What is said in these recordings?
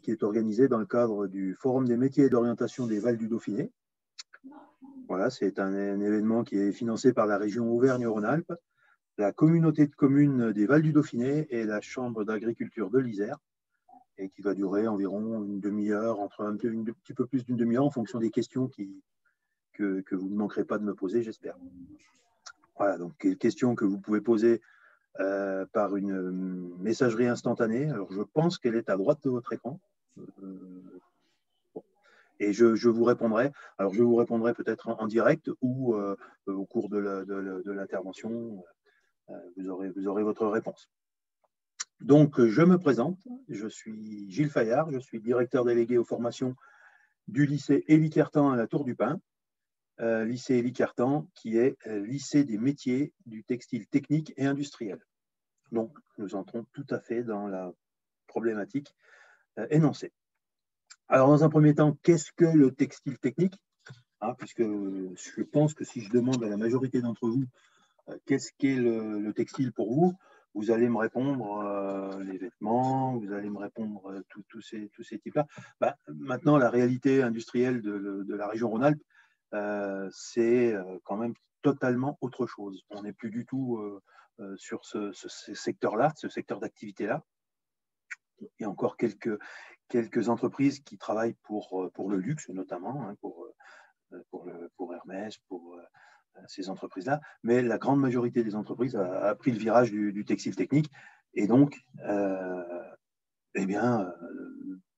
qui est organisé dans le cadre du Forum des métiers et d'orientation des Vals du Dauphiné. Voilà, c'est un événement qui est financé par la région Auvergne-Rhône-Alpes, la communauté de communes des Vals du Dauphiné et la Chambre d'agriculture de l'Isère, et qui va durer environ une demi-heure, un petit peu plus d'une demi-heure en fonction des questions que vous ne manquerez pas de me poser, j'espère. Voilà, donc questions que vous pouvez poser par une messagerie instantanée. Alors, je pense qu'elle est à droite de votre écran. Et je vous répondrai. Alors, je vous répondrai peut-être en direct ou au cours de l'intervention, vous aurez votre réponse. Donc, je me présente. Je suis Gilles Fayard. Je suis directeur délégué aux formations du lycée Élie Cartan à la Tour du Pin. Lycée Élie Cartan, qui est lycée des métiers du textile technique et industriel. Donc, nous entrons tout à fait dans la problématique énoncée. Alors, dans un premier temps, qu'est-ce que le textile technique? Puisque je pense que si je demande à la majorité d'entre vous qu'est-ce qu'est le textile pour vous, vous allez me répondre les vêtements, vous allez me répondre tous ces types-là. Maintenant, la réalité industrielle de la région Rhône-Alpes, c'est quand même totalement autre chose. On n'est plus du tout sur ce secteur-là, ce secteur d'activité-là. Il y a encore quelques entreprises qui travaillent pour le luxe, notamment, pour Hermès, pour ces entreprises-là. Mais la grande majorité des entreprises a pris le virage du textile technique et donc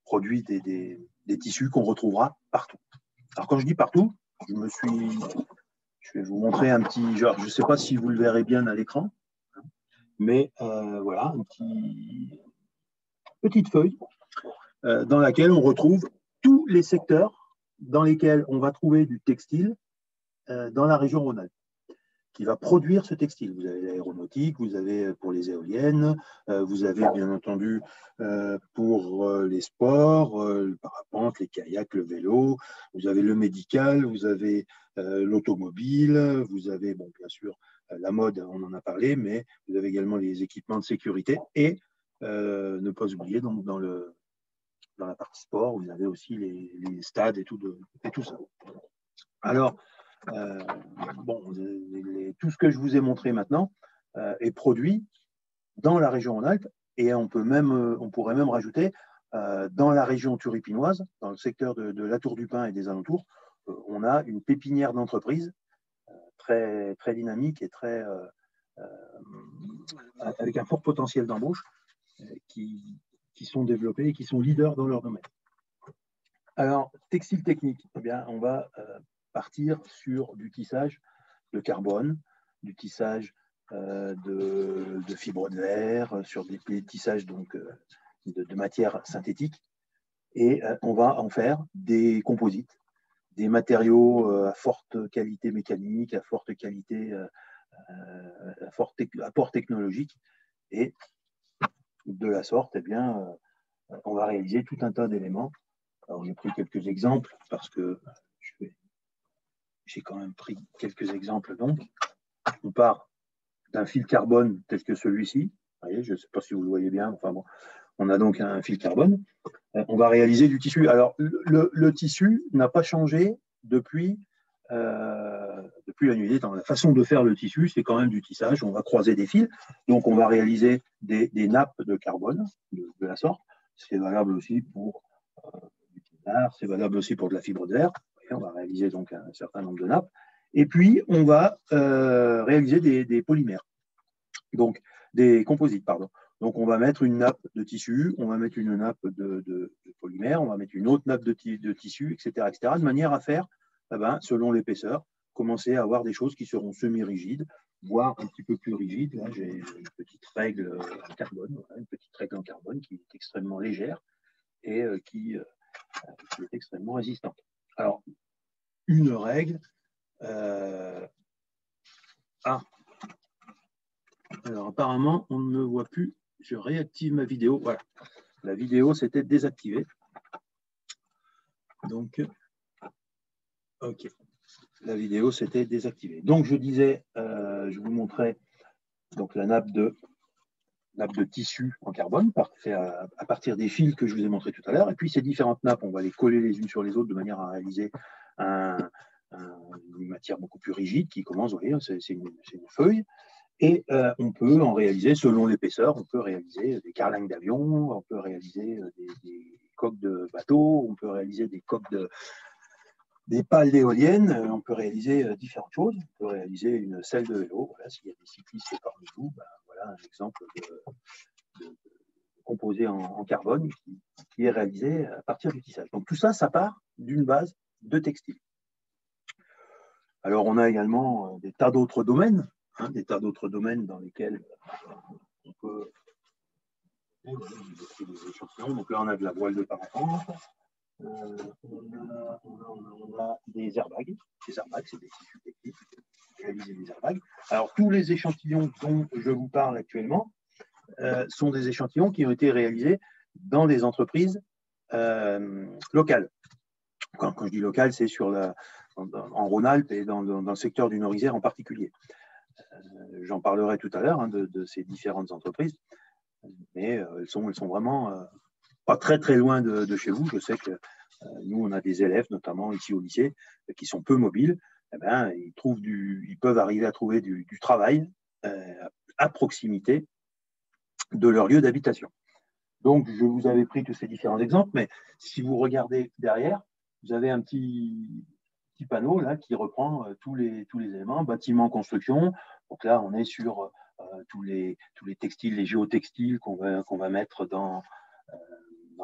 produit des tissus qu'on retrouvera partout. Alors, quand je dis partout, je vais vous montrer un petit genre, je ne sais pas si vous le verrez bien à l'écran, mais voilà, une petite feuille dans laquelle on retrouve tous les secteurs dans lesquels on va trouver du textile dans la région Rhône-Alpes, qui va produire ce textile. Vous avez l'aéronautique, vous avez pour les éoliennes, vous avez bien entendu pour les sports, le parapente, les kayaks, le vélo, vous avez le médical, vous avez l'automobile, vous avez, bon, bien sûr, la mode, on en a parlé, mais vous avez également les équipements de sécurité et ne pas oublier donc dans la partie sport, vous avez aussi les stades et tout ça. Alors, tout ce que je vous ai montré maintenant est produit dans la région Rhône-Alpes et on pourrait même rajouter dans la région turipinoise, dans le secteur de la Tour du Pin et des alentours, on a une pépinière d'entreprises très, très dynamique et avec un fort potentiel d'embauche qui sont développés et qui sont leaders dans leur domaine. Alors, textile technique, eh bien, on va partir sur du tissage de carbone, du tissage de fibres de verre, sur des tissages donc, de matières synthétiques. Et on va en faire des composites, des matériaux à forte qualité mécanique, à forte qualité, à fort apport technologique. Et de la sorte, eh bien, on va réaliser tout un tas d'éléments. Alors, j'ai pris quelques exemples parce que j'ai quand même pris quelques exemples. Donc, on part d'un fil carbone tel que celui-ci. Vous voyez, je ne sais pas si vous le voyez bien. Enfin bon, on a donc un fil carbone. On va réaliser du tissu. Alors, le tissu n'a pas changé depuis la nuit des temps. La façon de faire le tissu, c'est quand même du tissage. On va croiser des fils. Donc, on va réaliser des nappes de carbone de la sorte. C'est valable aussi pour du pinard, c'est valable aussi pour de la fibre de verre. On va réaliser donc un certain nombre de nappes. Et puis, on va réaliser des polymères, donc des composites, pardon. Donc, on va mettre une nappe de tissu, on va mettre une nappe de polymère, on va mettre une autre nappe de tissu, etc., de manière à faire, selon l'épaisseur, commencer à avoir des choses qui seront semi-rigides, voire un petit peu plus rigides. Là, j'ai une petite règle en carbone, voilà, une petite règle en carbone qui est extrêmement légère et qui est extrêmement résistante. Alors, une règle. Alors, apparemment, on ne me voit plus. Je réactive ma vidéo. Voilà. La vidéo s'était désactivée. Donc, OK. La vidéo s'était désactivée. Donc, je disais, je vous montrais donc, la nappe de nappe de tissu en carbone, fait à partir des fils que je vous ai montrés tout à l'heure. Et puis ces différentes nappes, on va les coller les unes sur les autres de manière à réaliser une matière beaucoup plus rigide qui commence, vous voyez, c'est une feuille. Et on peut en réaliser, selon l'épaisseur, on peut réaliser des carlingues d'avion, on peut réaliser des coques de bateau, on peut réaliser des pales d'éoliennes, on peut réaliser différentes choses. On peut réaliser une selle de vélo. Voilà, s'il y a des cyclistes parmi vous, ben, voilà un exemple de composé en carbone qui est réalisé à partir du tissage. Donc tout ça, ça part d'une base de textile. Alors on a également des tas d'autres domaines, des tas d'autres domaines dans lesquels on peut des échantillons. Donc là, on a de la voile de parapente. On a des airbags. Les airbags, c'est des tissus techniques réaliser des airbags. Alors, tous les échantillons dont je vous parle actuellement sont des échantillons qui ont été réalisés dans des entreprises locales. Quand je dis locales, c'est en Rhône-Alpes et dans le secteur du Nord-Isère en particulier. J'en parlerai tout à l'heure de ces différentes entreprises, mais elles sont vraiment pas très très loin de chez vous. Je sais que nous, on a des élèves, notamment ici au lycée, qui sont peu mobiles. Eh bien, ils peuvent arriver à trouver du travail à proximité de leur lieu d'habitation. Donc, je vous avais pris tous ces différents exemples, mais si vous regardez derrière, vous avez un petit panneau là qui reprend tous les éléments, bâtiment, construction. Donc là, on est sur tous les textiles, les géotextiles qu'on va mettre dans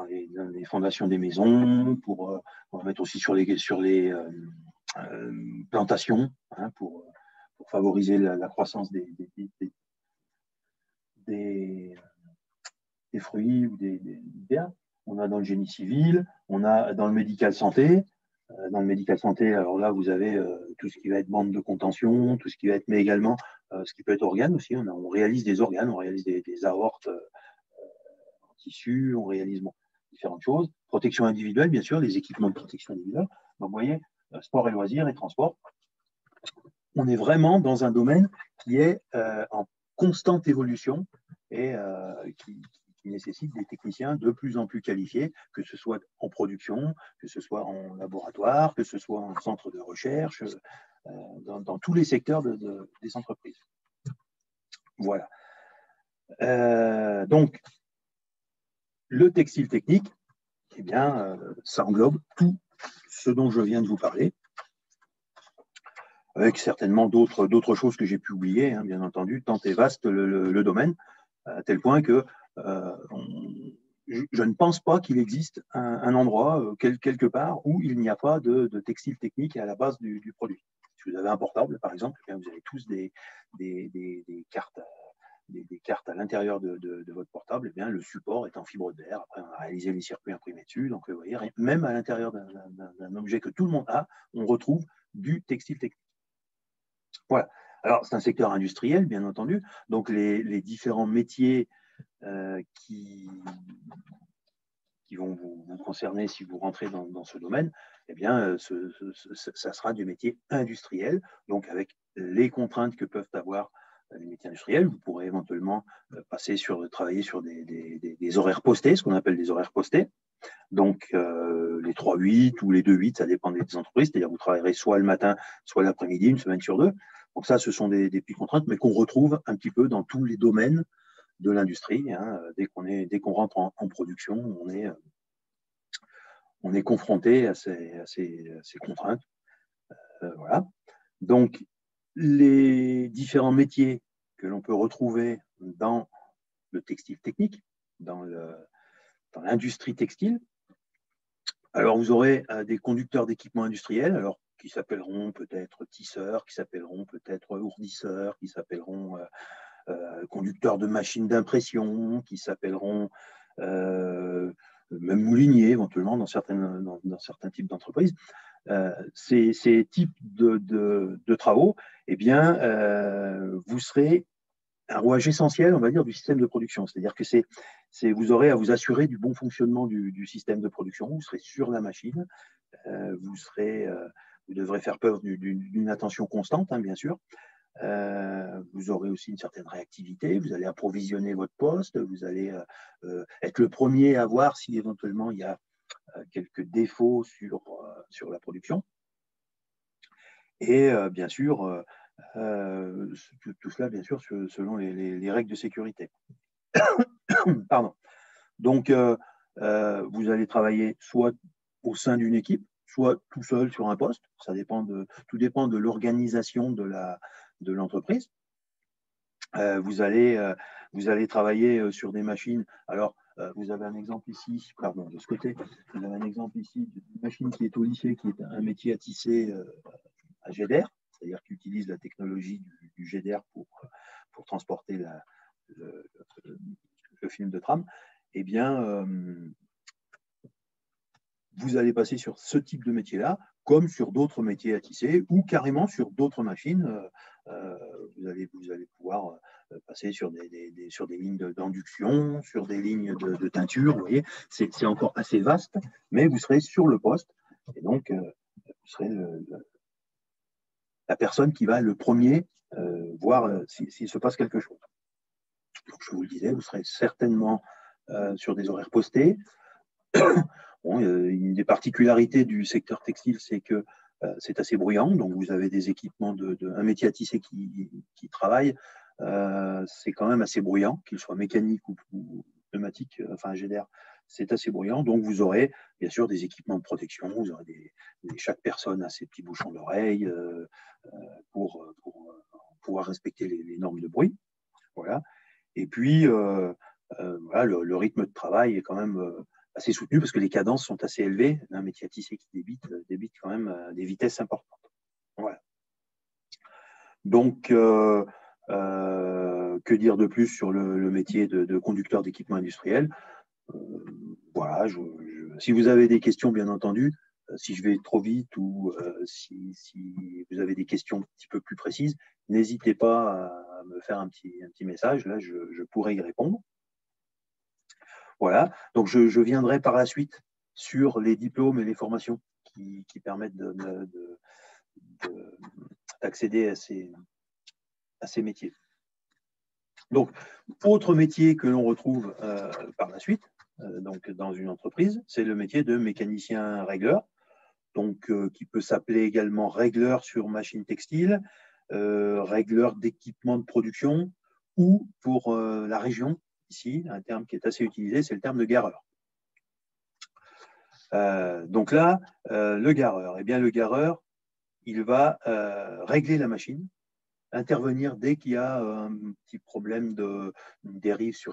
les fondations des maisons, on va mettre aussi sur les plantations, pour favoriser la croissance des fruits ou des herbes. On a dans le génie civil, on a dans le médical santé. Dans le médical santé, alors là, vous avez tout ce qui va être bande de contention, tout ce qui va être, mais également ce qui peut être organes aussi. On réalise des organes, on réalise des aortes en tissu, on réalise différentes choses. Protection individuelle, bien sûr, les équipements de protection individuelle. Donc, vous voyez, sport et loisirs et transport. On est vraiment dans un domaine qui est en constante évolution et qui nécessite des techniciens de plus en plus qualifiés, que ce soit en production, que ce soit en laboratoire, que ce soit en centre de recherche, dans tous les secteurs des entreprises. Voilà. Donc, le textile technique, eh bien, ça englobe tout ce dont je viens de vous parler, avec certainement d'autres choses que j'ai pu oublier, bien entendu, tant est vaste le domaine, à tel point que je ne pense pas qu'il existe un endroit, quelque part, où il n'y a pas de textile technique à la base du produit. Si vous avez un portable, par exemple, eh bien, vous avez tous des cartes à l'intérieur de votre portable, eh bien, le support est en fibre d'air. Après, on a réalisé les circuits imprimés dessus. Donc, vous voyez, même à l'intérieur d'un objet que tout le monde a, on retrouve du textile technique. Voilà. Alors, c'est un secteur industriel, bien entendu. Donc, les différents métiers qui vont vous concerner si vous rentrez dans ce domaine, eh bien, ça sera du métier industriel, donc avec les contraintes que peuvent avoir les métiers industriels. Vous pourrez éventuellement travailler sur des horaires postés, ce qu'on appelle des horaires postés. Donc, les 3-8 ou les 2-8, ça dépend des entreprises, c'est-à-dire vous travaillerez soit le matin, soit l'après-midi, une semaine sur deux. Donc ça, ce sont des petites contraintes, mais qu'on retrouve un petit peu dans tous les domaines de l'industrie. Dès qu'on rentre en production, on est confronté à ces contraintes. Voilà. Donc, les différents métiers que l'on peut retrouver dans le textile technique, dans l'industrie textile. Alors, vous aurez des conducteurs d'équipements industriels, alors qui s'appelleront peut-être tisseurs, qui s'appelleront peut-être ourdisseurs, qui s'appelleront conducteurs de machines d'impression, qui s'appelleront même mouliniers éventuellement dans certains types d'entreprises. Ces types de travaux, eh bien, vous serez un rouage essentiel, on va dire, du système de production. C'est-à-dire que vous aurez à vous assurer du bon fonctionnement du système de production. Vous serez sur la machine. Vous devrez faire preuve d'une attention constante, bien sûr. Vous aurez aussi une certaine réactivité, vous allez approvisionner votre poste, vous allez être le premier à voir si éventuellement il y a quelques défauts sur la production. Et bien sûr, tout cela, bien sûr, selon les règles de sécurité. Pardon. Donc, vous allez travailler soit au sein d'une équipe, soit tout seul sur un poste. Tout dépend de l'organisation de l'entreprise. Vous allez travailler sur des machines. Alors, vous avez un exemple ici, pardon, de ce côté, vous avez un exemple ici d'une machine qui est au lycée, qui est un métier à tisser à jet d'air, c'est-à-dire qu'il utilise la technologie du jet d'air pour transporter le film de tram. Eh bien, vous allez passer sur ce type de métier-là, comme sur d'autres métiers à tisser, ou carrément sur d'autres machines. Vous allez pouvoir passer sur des lignes d'induction, sur des lignes de teinture. Vous voyez, c'est encore assez vaste, mais vous serez sur le poste. Et donc, vous serez la personne qui va le premier voir s'il se passe quelque chose. Donc, je vous le disais, vous serez certainement sur des horaires postés. Bon, une des particularités du secteur textile, c'est que c'est assez bruyant. Donc, vous avez des équipements un métier à tisser qui travaille. C'est quand même assez bruyant, qu'il soit mécanique ou pneumatique, enfin jet d'air, c'est assez bruyant. Donc, vous aurez bien sûr des équipements de protection. Vous aurez chaque personne a ses petits bouchons d'oreille pour pouvoir respecter les normes de bruit. Voilà. Et puis, voilà, le rythme de travail est quand même assez soutenu parce que les cadences sont assez élevées. Un métier à tisser qui débite quand même des vitesses importantes. Voilà. Donc, que dire de plus sur le métier de conducteur d'équipement industriel? Voilà, si vous avez des questions, bien entendu, si je vais trop vite ou si vous avez des questions un petit peu plus précises, n'hésitez pas à me faire un petit message. Là, je pourrai y répondre. Voilà, donc je viendrai par la suite sur les diplômes et les formations qui permettent d'accéder à ces métiers. Donc, autre métier que l'on retrouve par la suite, donc dans une entreprise, c'est le métier de mécanicien régleur, donc qui peut s'appeler également régleur sur machine textile, régleur d'équipement de production, ou pour la région, ici, un terme qui est assez utilisé, c'est le terme de gareur. Donc là, le gareur, eh bien le gareur, il va régler la machine, intervenir dès qu'il y a un petit problème de dérive sur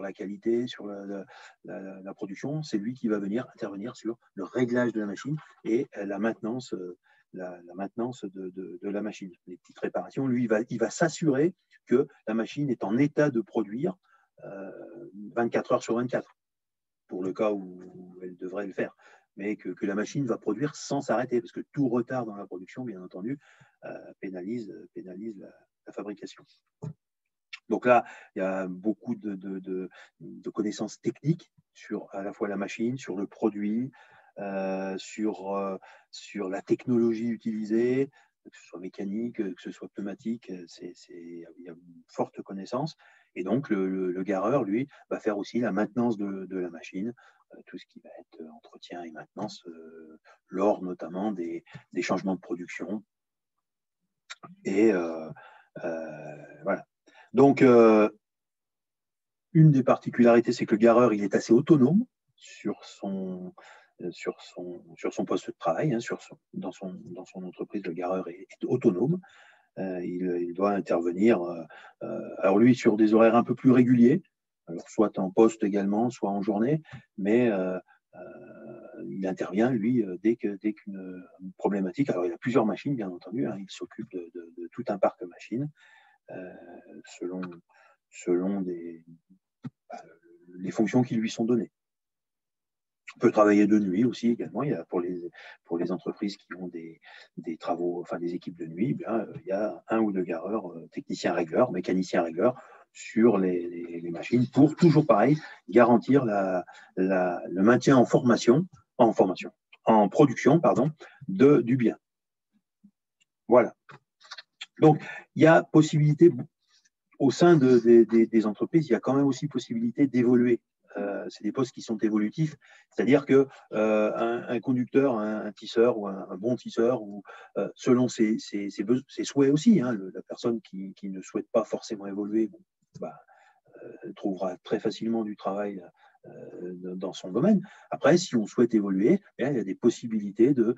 la qualité, sur la production. C'est lui qui va venir intervenir sur le réglage de la machine et la maintenance, de la machine. Les petites réparations, lui, il va s'assurer que la machine est en état de produire 24 heures sur 24, pour le cas où elle devrait le faire, mais que la machine va produire sans s'arrêter, parce que tout retard dans la production, bien entendu, pénalise la fabrication. Donc là, il y a beaucoup de connaissances techniques sur à la fois la machine, sur le produit, sur la technologie utilisée, que ce soit mécanique, que ce soit pneumatique, il y a une forte connaissance. Et donc, le gareur, lui, va faire aussi la maintenance de la machine, tout ce qui va être entretien et maintenance, lors notamment des changements de production. Et voilà. Donc, une des particularités, c'est que le gareur, il est assez autonome sur son poste de travail, hein, dans son entreprise. Le gareur est autonome. Il doit intervenir, alors lui, sur des horaires un peu plus réguliers, alors soit en poste également, soit en journée, mais il intervient, lui, dès qu'une problématique. Alors, il a plusieurs machines, bien entendu, hein, il s'occupe de tout un parc de machines, selon les fonctions qui lui sont données. On peut travailler de nuit aussi également. Il y a pour les entreprises qui ont des travaux, enfin des équipes de nuit, bien, il y a un ou deux gareurs, techniciens régleurs, mécaniciens régleurs sur les machines pour toujours pareil, garantir le maintien en production, du bien. Voilà. Donc, il y a possibilité, au sein des entreprises, il y a quand même aussi possibilité d'évoluer. C'est des postes qui sont évolutifs, c'est-à-dire que un conducteur, un tisseur ou un bon tisseur, ou selon ses souhaits aussi, hein, la personne qui ne souhaite pas forcément évoluer, bon, bah, trouvera très facilement du travail dans son domaine. Après, si on souhaite évoluer, il y a des possibilités de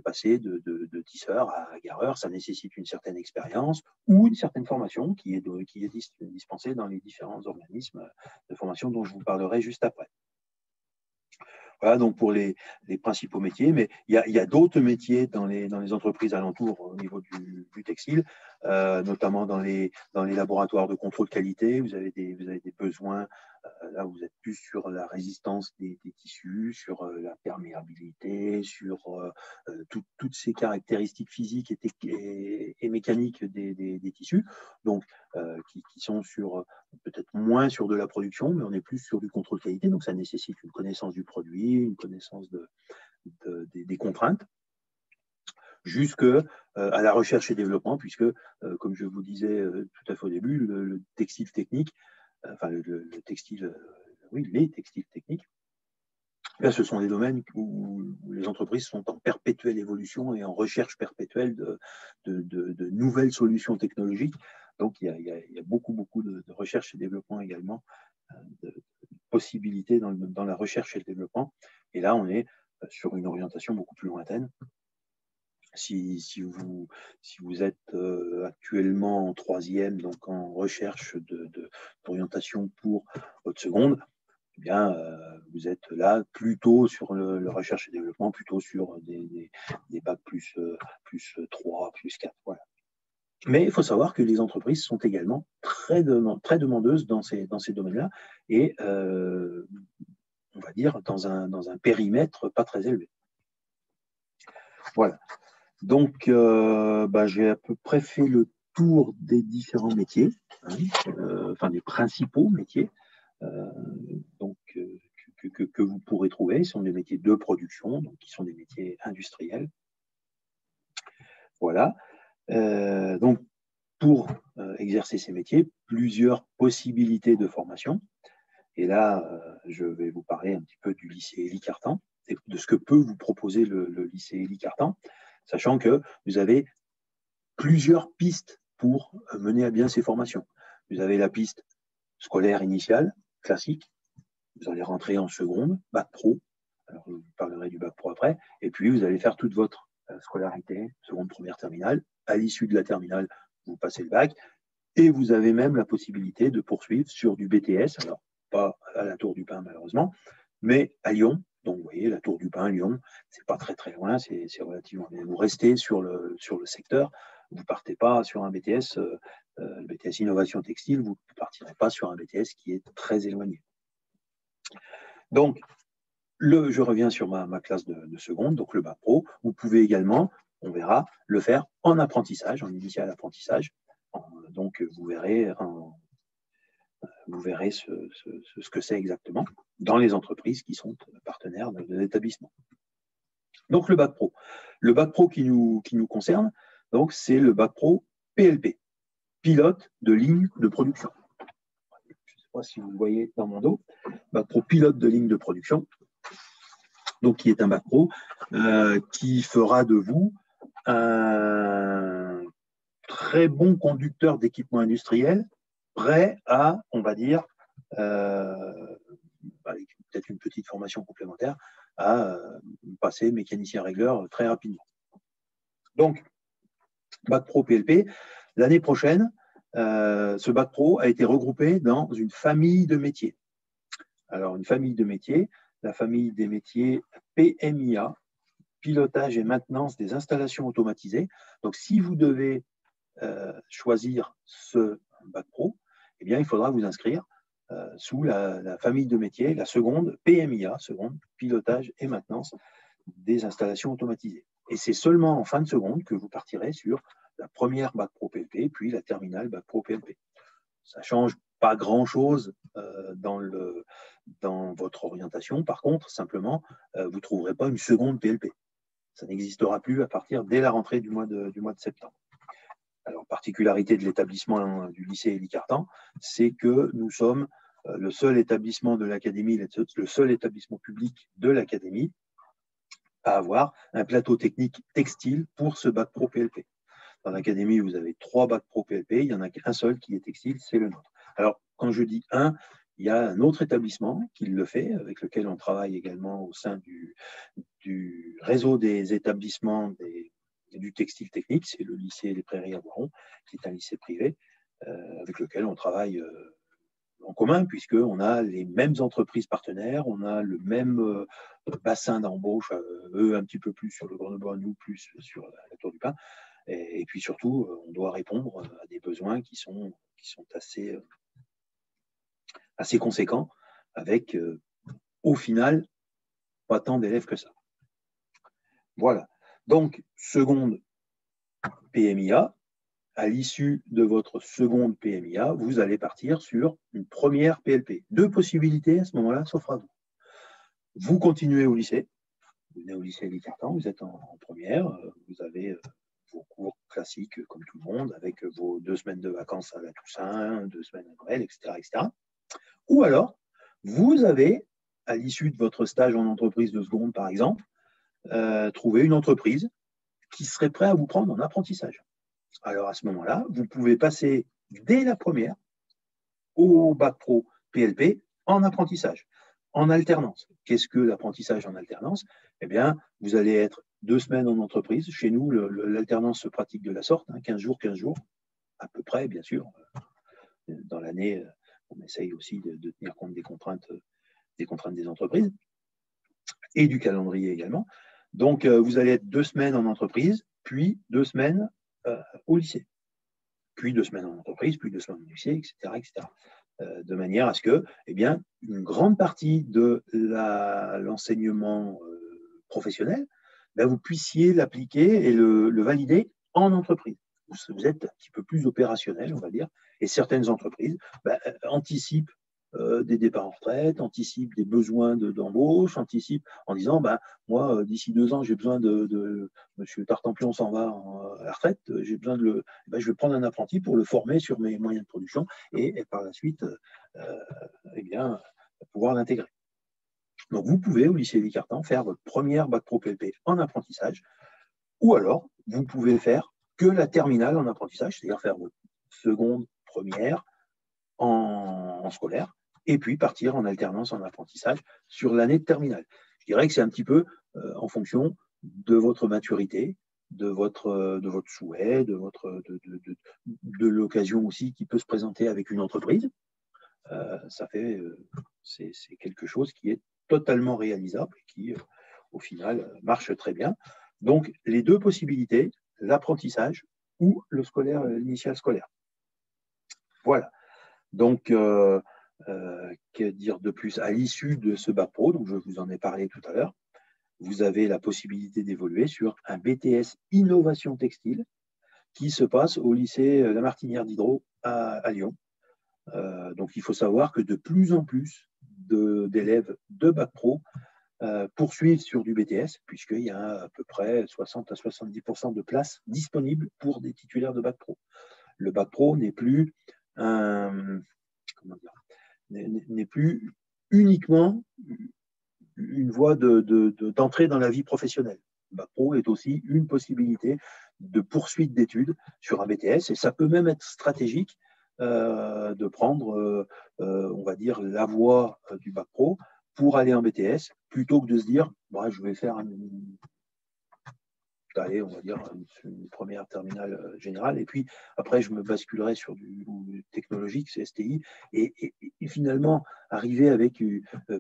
passer de tisseur à gareur. Ça nécessite une certaine expérience ou une certaine formation qui est dispensée dans les différents organismes de formation dont je vous parlerai juste après. Voilà donc pour les principaux métiers, mais il y a d'autres métiers dans les entreprises alentours au niveau du textile, notamment dans les laboratoires de contrôle qualité. Vous avez des besoins, là vous êtes plus sur la résistance des tissus, sur la perméabilité, sur toutes ces caractéristiques physiques et mécaniques des tissus, donc qui sont sur peut-être moins sur de la production, mais on est plus sur du contrôle qualité, donc ça nécessite une connaissance du produit, une connaissance des contraintes, jusque à la recherche et développement, puisque, comme je vous disais tout à fait au début, le textile technique, enfin le textile, oui, les textiles techniques, là, ce sont des domaines où les entreprises sont en perpétuelle évolution et en recherche perpétuelle de nouvelles solutions technologiques. Donc, il y a beaucoup de recherche et développement également, de possibilités dans la recherche et le développement. Et là, on est sur une orientation beaucoup plus lointaine. Si vous êtes actuellement en troisième, donc en recherche d'orientation pour votre seconde, eh bien, vous êtes là plutôt sur le recherche et développement, plutôt sur des bacs plus 3, plus 4. Voilà. Mais il faut savoir que les entreprises sont également très demandeuses dans ces domaines-là, et on va dire dans un périmètre pas très élevé. Voilà. Donc, j'ai à peu près fait le tour des différents métiers, hein, enfin des principaux métiers. Donc, que vous pourrez trouver. Ce sont des métiers de production, donc qui sont des métiers industriels. Voilà. Donc, pour exercer ces métiers, plusieurs possibilités de formation. Et là, je vais vous parler un petit peu du lycée Élie Cartan, de ce que peut vous proposer le lycée Élie Cartan, sachant que vous avez plusieurs pistes pour mener à bien ces formations. Vous avez la piste scolaire initiale, classique. Vous allez rentrer en seconde, bac pro. Alors, je vous parlerai du bac pro après. Et puis, vous allez faire toute votre scolarité, seconde, première, terminale. À l'issue de la terminale, vous passez le bac. Et vous avez même la possibilité de poursuivre sur du BTS. Alors, pas à la Tour du Pin, malheureusement, mais à Lyon. Donc, vous voyez, la Tour du Pin, Lyon, c'est pas très, très loin. C'est relativement bien. Vous restez sur le secteur. Vous ne partez pas sur un BTS, le BTS Innovation Textile. Vous ne partirez pas sur un BTS qui est très éloigné. Donc, je reviens sur ma classe de seconde, donc le bac pro. Vous pouvez également, on verra, le faire en apprentissage, en initial apprentissage. Donc, vous verrez ce que c'est exactement dans les entreprises qui sont partenaires de l'établissement. Donc, le bac pro. Le bac pro qui nous concerne, donc, c'est le bac pro PLP, pilote de ligne de production. Je ne sais pas si vous le voyez dans mon dos. Bac pro pilote de ligne de production. Donc, qui est un bac pro, qui fera de vous un très bon conducteur d'équipement industriel, prêt à, on va dire, avec peut-être une petite formation complémentaire, à passer mécanicien régleur très rapidement. Donc, bac pro PLP, l'année prochaine, ce bac pro a été regroupé dans une famille de métiers. Alors, une famille de métiers, la famille des métiers PMIA, pilotage et maintenance des installations automatisées. Donc, si vous devez choisir ce bac pro, eh bien, il faudra vous inscrire sous la famille de métiers, la seconde PMIA, seconde pilotage et maintenance des installations automatisées. Et c'est seulement en fin de seconde que vous partirez sur la première bac pro PLP, puis la terminale bac pro PLP. Ça ne change pas grand-chose dans votre orientation. Par contre, simplement, vous ne trouverez pas une seconde PLP. Ça n'existera plus à partir dès la rentrée du mois de septembre. Alors, particularité de l'établissement du lycée Élie Cartan, c'est que nous sommes le seul établissement de l'académie, le seul établissement public de l'académie à avoir un plateau technique textile pour ce bac pro PLP. Dans l'académie, vous avez 3 bacs pro PLP, il n'y en a qu'un seul qui est textile, c'est le nôtre. Alors, quand je dis un, il y a un autre établissement qui le fait, avec lequel on travaille également au sein du réseau des établissements du textile technique, c'est le lycée des Prairies à Voiron, qui est un lycée privé, avec lequel on travaille en commun, puisqu'on a les mêmes entreprises partenaires, on a le même bassin d'embauche, eux un petit peu plus sur le Grenoble, nous plus sur la Tour du Pin. Et puis surtout, on doit répondre à des besoins qui sont assez conséquents, avec au final pas tant d'élèves que ça. Voilà. Donc, seconde PMIA. À l'issue de votre seconde PMIA, vous allez partir sur une première PLP. 2 possibilités à ce moment-là s'offrent à vous. Vous continuez au lycée, vous venez au lycée Élie Cartan, vous êtes en première, vous avez vos cours classiques comme tout le monde, avec vos 2 semaines de vacances à la Toussaint, 2 semaines à Noël, etc., etc. Ou alors, vous avez, à l'issue de votre stage en entreprise de seconde, par exemple, trouvé une entreprise qui serait prête à vous prendre en apprentissage. Alors à ce moment-là, vous pouvez passer dès la première au bac pro PLP en apprentissage, en alternance. Qu'est-ce que l'apprentissage en alternance? Eh bien, vous allez être 2 semaines en entreprise. Chez nous, l'alternance se pratique de la sorte, 15 jours, 15 jours, à peu près, bien sûr. Dans l'année, on essaye aussi de tenir compte des contraintes des entreprises et du calendrier également. Donc, vous allez être 2 semaines en entreprise, puis 2 semaines au lycée, puis 2 semaines en entreprise, puis 2 semaines au lycée, etc., etc. De manière à ce que, eh bien, une grande partie de l'enseignement professionnel, ben, vous puissiez l'appliquer et le valider en entreprise. Vous êtes un petit peu plus opérationnel, on va dire, et certaines entreprises anticipent des départs en retraite, anticipent des besoins d'embauche, anticipent en disant moi, d'ici 2 ans, j'ai besoin de Monsieur Tartampion s'en va à la retraite, j'ai besoin je vais prendre un apprenti pour le former sur mes moyens de production et par la suite eh bien, pouvoir l'intégrer. Donc vous pouvez au lycée Élie Cartan faire votre première bac pro PLP en apprentissage, ou alors vous pouvez faire que la terminale en apprentissage, c'est-à-dire faire votre seconde, première en scolaire, et puis partir en alternance en apprentissage sur l'année de terminale. Je dirais que c'est un petit peu en fonction de votre maturité, de votre souhait, de l'occasion aussi qui peut se présenter avec une entreprise. C'est quelque chose qui est totalement réalisable et qui, au final, marche très bien. Donc, les 2 possibilités, l'apprentissage ou l'initial scolaire. Voilà. Donc, que dire de plus? À l'issue de ce bac pro, donc je vous en ai parlé tout à l'heure, vous avez la possibilité d'évoluer sur un BTS Innovation Textile qui se passe au lycée La Martinière d'Hydro à Lyon. Donc, il faut savoir que de plus en plus d'élèves de bac pro poursuivent sur du BTS, puisqu'il y a à peu près 60 à 70% de places disponibles pour des titulaires de bac pro. Le bac pro n'est plus n'est plus uniquement une voie d'entrée dans la vie professionnelle. Le bac pro est aussi une possibilité de poursuite d'études sur un BTS, et ça peut même être stratégique de prendre, on va dire, la voie du bac pro pour aller en BTS, plutôt que de se dire, je vais faire on va dire, une première terminale générale, et puis après, je me basculerai sur du technologique, c'est STI, et finalement, arriver avec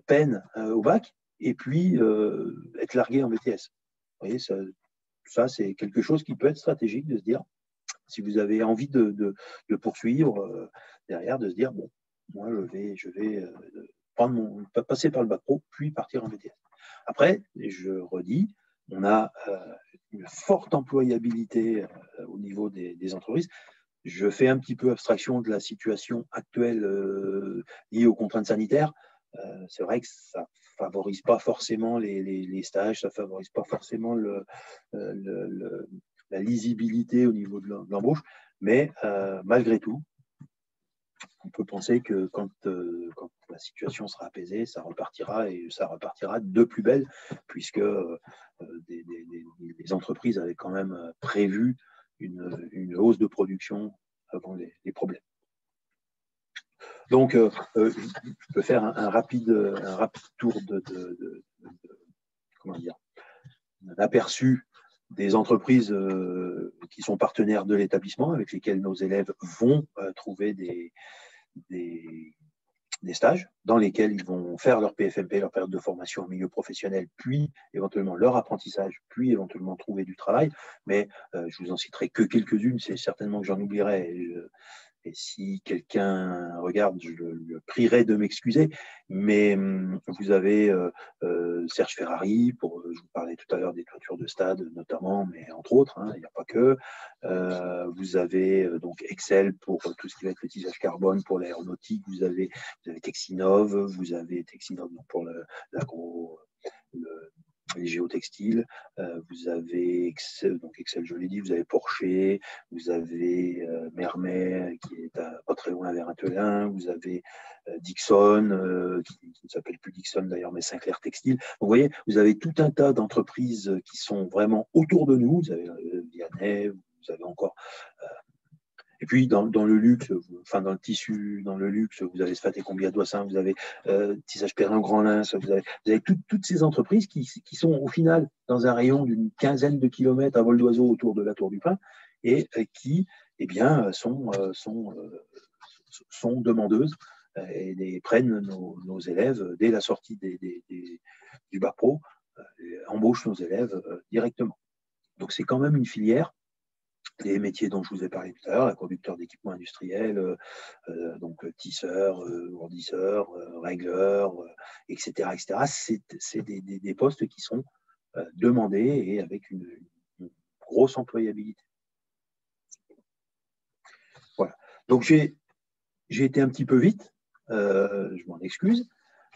peine au bac, et puis être largué en BTS. Vous voyez, ça c'est quelque chose qui peut être stratégique de se dire, si vous avez envie de poursuivre derrière, de se dire, bon, moi, je vais passer par le bac pro, puis partir en BTS. Après, je redis, on a une forte employabilité au niveau des entreprises. Je fais un petit peu abstraction de la situation actuelle liée aux contraintes sanitaires. C'est vrai que ça ne favorise pas forcément les stages, ça ne favorise pas forcément la lisibilité au niveau de l'embauche. Mais malgré tout, on peut penser que quand la situation sera apaisée, ça repartira et ça repartira de plus belle, puisque les entreprises avaient quand même prévu une hausse de production avant les problèmes. Donc, je peux faire un rapide tour comment dire, un aperçu des entreprises qui sont partenaires de l'établissement, avec lesquelles nos élèves vont trouver des stages dans lesquels ils vont faire leur PFMP, leur période de formation en milieu professionnel, puis éventuellement leur apprentissage, puis éventuellement trouver du travail. Mais je vous en citerai que quelques-unes, c'est certainement que j'en oublierai. Et si quelqu'un regarde, je le prierai de m'excuser. Mais vous avez Serge Ferrari, je vous parlais tout à l'heure des toitures de stade notamment, mais entre autres, il n'y a pas que. Vous avez donc Excel pour tout ce qui va être le tissage carbone, pour l'aéronautique. Vous avez Texinov, pour l'agro, les géotextiles, vous avez Excel, donc Excel, je l'ai dit, vous avez Porcher, vous avez Mermet, qui est pas très loin vers Athelin, vous avez Dixon, qui ne s'appelle plus Dixon d'ailleurs, mais Sinclair Textile. Donc, vous voyez, vous avez tout un tas d'entreprises qui sont vraiment autour de nous. Vous avez Vianney, vous avez encore et puis, dans le luxe, enfin, dans le tissu, dans le luxe, vous avez Sfat et Combia Doissin, vous avez Tissage Perrin Grand Lins, vous avez toutes ces entreprises qui sont au final dans un rayon d'une quinzaine de kilomètres à vol d'oiseau autour de la Tour du Pin et qui, eh bien, sont demandeuses et prennent nos élèves dès la sortie du bac pro, embauchent nos élèves directement. Donc, c'est quand même une filière. Les métiers dont je vous ai parlé tout à l'heure, la conducteur d'équipement industriel, donc tisseur, ourdisseur, régleur, etc., etc. C'est des postes qui sont demandés et avec une grosse employabilité. Voilà. Donc j'ai été un petit peu vite, je m'en excuse.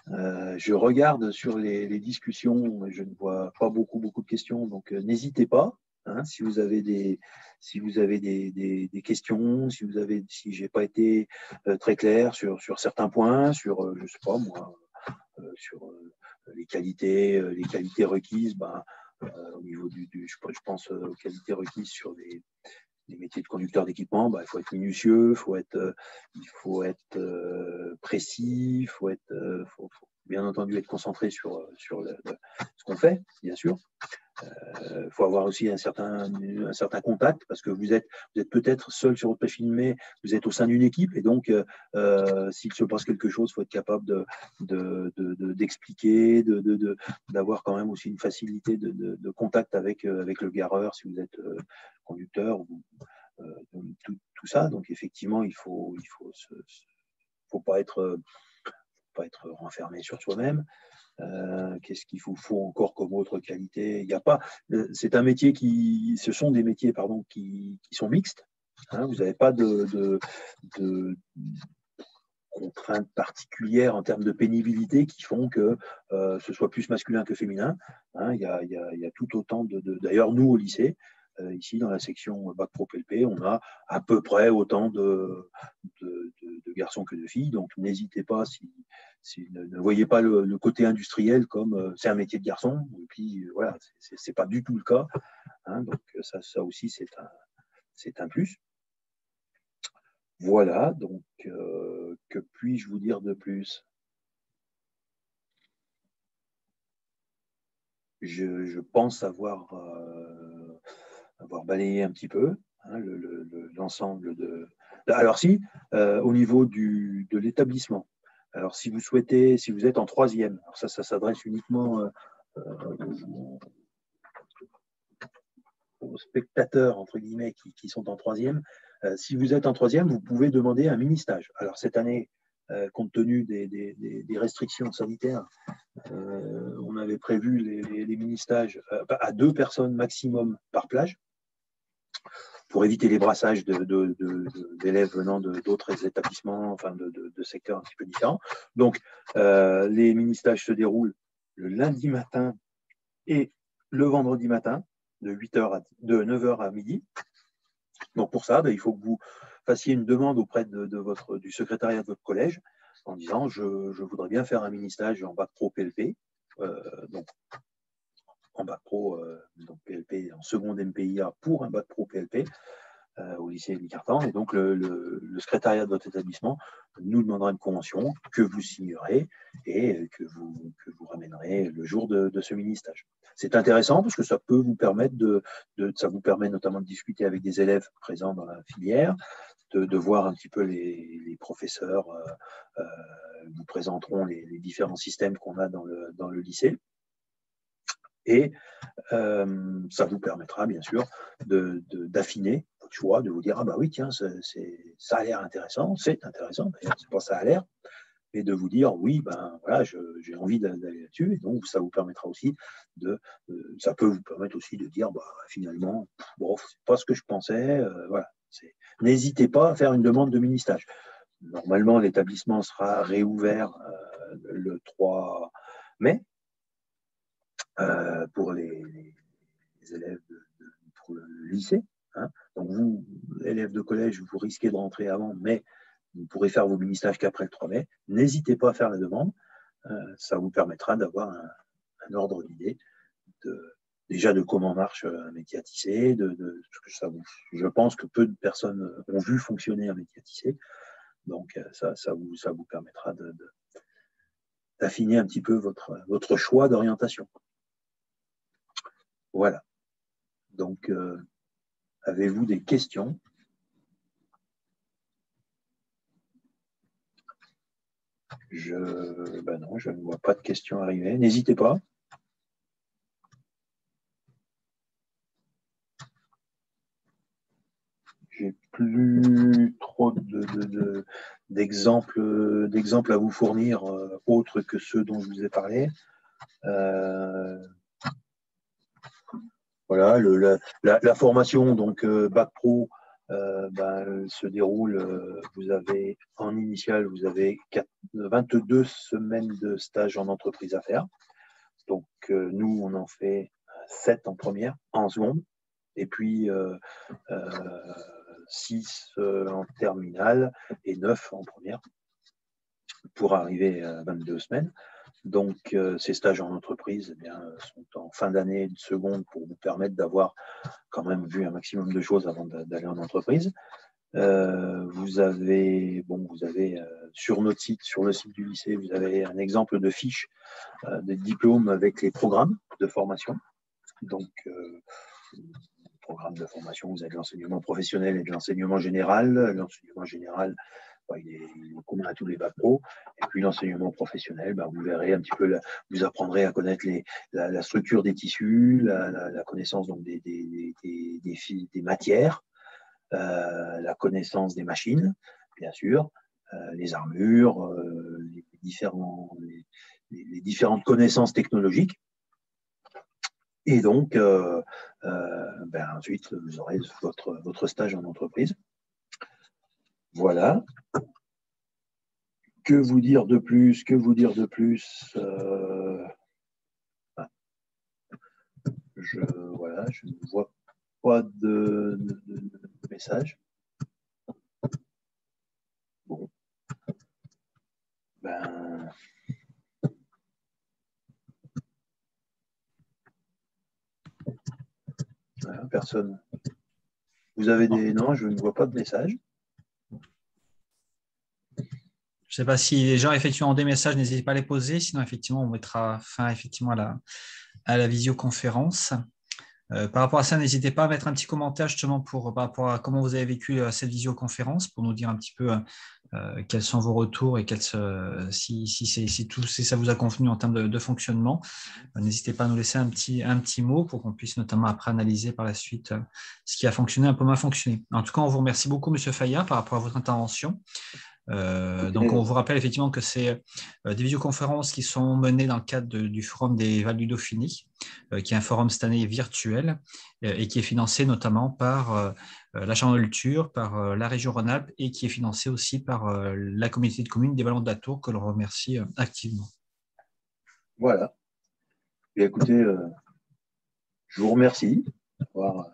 Je regarde sur les discussions, je ne vois pas beaucoup de questions, donc n'hésitez pas. Si vous avez des questions, si j'ai pas été très clair sur certains points, sur je sais pas moi, sur les qualités requises, au niveau je pense aux qualités requises sur les métiers de conducteur d'équipement, il faut être minutieux, il faut être précis, il faut bien entendu être concentré sur ce qu'on fait, bien sûr. Il faut avoir aussi un certain contact parce que vous êtes peut-être seul sur votre pêche filmée, vous êtes au sein d'une équipe et donc s'il se passe quelque chose, il faut être capable d'expliquer, d'avoir quand même aussi une facilité de contact avec le gareur si vous êtes conducteur, tout ça. Donc effectivement, il faut pas être renfermé sur soi-même. Qu'est-ce qu'il faut encore comme autre qualité? Il n'y a pas. C'est un métier ce sont des métiers qui sont mixtes. Vous n'avez pas de contraintes particulières en termes de pénibilité qui font que ce soit plus masculin que féminin. Il y a tout autant d'ailleurs, nous au lycée, ici dans la section Bac Pro PLP, on a à peu près autant de garçons que de filles. Donc n'hésitez pas si ne voyez pas le côté industriel comme c'est un métier de garçon. Et puis voilà, c'est pas du tout le cas. Donc ça aussi c'est un plus. Voilà, donc que puis-je vous dire de plus? Je pense avoir balayé un petit peu l'ensemble de. Alors si, au niveau de l'établissement. Alors si vous êtes en troisième, alors ça s'adresse uniquement aux spectateurs entre guillemets qui sont en troisième. Si vous êtes en troisième, vous pouvez demander un mini-stage. Alors cette année, compte tenu des restrictions sanitaires, on avait prévu les mini-stages à 2 personnes maximum par plage pour éviter les brassages d'élèves venant d'autres établissements, enfin de secteurs un petit peu différents. Donc, les mini-stages se déroulent le lundi matin et le vendredi matin, de 9h à midi. Donc pour ça, il faut que vous fassiez une demande auprès du secrétariat de votre collège en disant je voudrais bien faire un mini-stage en bac pro PLP, donc en bac pro, donc PLP en seconde MPIA pour un bac pro PLP au lycée Élie-Cartan. Et donc le secrétariat de votre établissement nous demandera une convention que vous signerez et que vous ramènerez le jour de ce mini-stage. C'est intéressant parce que ça peut vous permettre ça vous permet notamment de discuter avec des élèves présents dans la filière, de voir un petit peu les professeurs vous présenteront les différents systèmes qu'on a dans le lycée. Et ça vous permettra bien sûr d'affiner votre choix, de vous dire ah bah oui tiens ça a l'air intéressant, c'est intéressant d'ailleurs, c'est pas ça a l'air, et de vous dire oui ben voilà j'ai envie d'aller là-dessus, et donc ça vous permettra aussi ça peut vous permettre aussi de dire bah finalement bon c'est pas ce que je pensais, voilà. N'hésitez pas à faire une demande de mini-stage. Normalement l'établissement sera réouvert le 3 mai. Pour les élèves pour le lycée. Hein. Donc vous, élèves de collège, vous risquez de rentrer avant, mais vous pourrez faire vos mini-stages qu'après le 3 mai. N'hésitez pas à faire la demande. Ça vous permettra d'avoir un ordre d'idée déjà de comment marche un métier à tisser. Je pense que peu de personnes ont vu fonctionner un métier à tisser. Donc ça vous permettra d'affiner un petit peu votre choix d'orientation. Voilà. Donc, avez-vous des questions? Non, je ne vois pas de questions arriver. N'hésitez pas. J'ai plus trop d'exemples à vous fournir autres que ceux dont je vous ai parlé. Voilà, la formation, donc Bac Pro, se déroule, vous avez en initial, vous avez 22 semaines de stage en entreprise à faire. Donc nous, on en fait 7 en première, en seconde, et puis 6 en terminale et 9 en première, pour arriver à 22 semaines. Donc, ces stages en entreprise sont en fin d'année de seconde pour vous permettre d'avoir quand même vu un maximum de choses avant d'aller en entreprise. Vous avez sur notre site, sur le site du lycée, vous avez un exemple de fiche de diplôme avec les programmes de formation. Donc, programme de formation, vous avez l'enseignement professionnel et de l'enseignement général. L'enseignement général, il est commun à tous les bacs pro. Et puis l'enseignement professionnel, vous verrez un petit peu, vous apprendrez à connaître la structure des tissus, la connaissance donc des matières, la connaissance des machines, bien sûr, les armures, les différentes connaissances technologiques. Et donc, ensuite, vous aurez votre stage en entreprise. Voilà. Que vous dire de plus? Je ne vois pas de message. Bon. Voilà, personne. Vous avez des... Non, je ne vois pas de message. Je ne sais pas si les gens effectivement ont des messages, n'hésitez pas à les poser. Sinon, effectivement, on mettra fin effectivement à la visioconférence. Par rapport à ça, n'hésitez pas à mettre un petit commentaire justement par rapport à comment vous avez vécu cette visioconférence, pour nous dire un petit peu quels sont vos retours et si ça vous a convenu en termes de fonctionnement. N'hésitez pas à nous laisser un petit mot pour qu'on puisse notamment après analyser par la suite ce qui a fonctionné, un peu moins fonctionné. En tout cas, on vous remercie beaucoup, M. Fayard, par rapport à votre intervention. Donc, on vous rappelle effectivement que c'est des visioconférences qui sont menées dans le cadre du Forum des Vals du Dauphiné, qui est un forum cette année virtuel et qui est financé notamment par la Chambre de culture, par la région Rhône-Alpes et qui est financé aussi par la communauté de communes des Vallons de la Tour, que l'on remercie activement. Voilà. Et écoutez, je vous remercie d'avoir